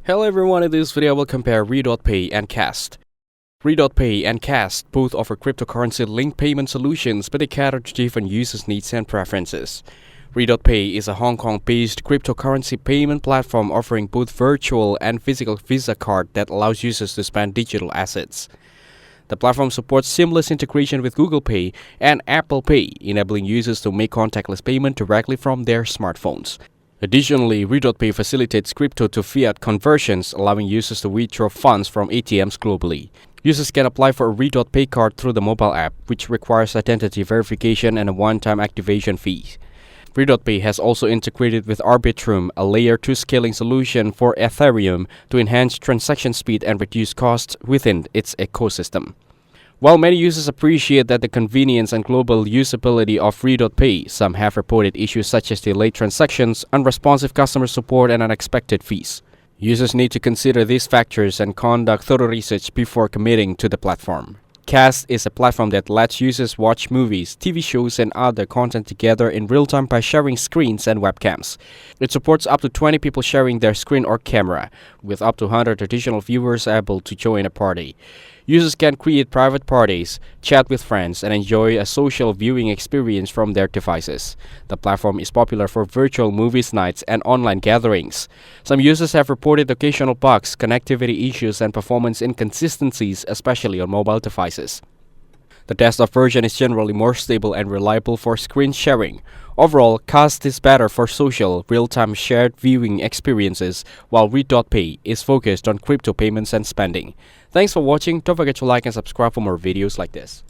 Hello everyone, in this video I will compare RedotPay and Kast. RedotPay and Kast both offer cryptocurrency linked payment solutions, but they cater to different users' needs and preferences. RedotPay is a Hong Kong-based cryptocurrency payment platform offering both virtual and physical Visa card that allows users to spend digital assets. The platform supports seamless integration with Google Pay and Apple Pay, enabling users to make contactless payment directly from their smartphones. Additionally, RedotPay facilitates crypto to fiat conversions, allowing users to withdraw funds from ATMs globally. Users can apply for a RedotPay card through the mobile app, which requires identity verification and a one-time activation fee. RedotPay has also integrated with Arbitrum, a Layer 2 scaling solution for Ethereum, to enhance transaction speed and reduce costs within its ecosystem. While many users appreciate the convenience and global usability of RedotPay, some have reported issues such as delayed transactions, unresponsive customer support, and unexpected fees. Users need to consider these factors and conduct thorough research before committing to the platform. Kast is a platform that lets users watch movies, TV shows, and other content together in real time by sharing screens and webcams. It supports up to 20 people sharing their screen or camera, with up to 100 additional viewers able to join a party. Users can create private parties, chat with friends, and enjoy a social viewing experience from their devices. The platform is popular for virtual movies nights and online gatherings. Some users have reported occasional bugs, connectivity issues, and performance inconsistencies, especially on mobile devices. The desktop version is generally more stable and reliable for screen sharing. Overall, Kast is better for social, real-time shared viewing experiences, while RedotPay is focused on crypto payments and spending. Thanks for watching. Don't forget to like and subscribe for more videos like this.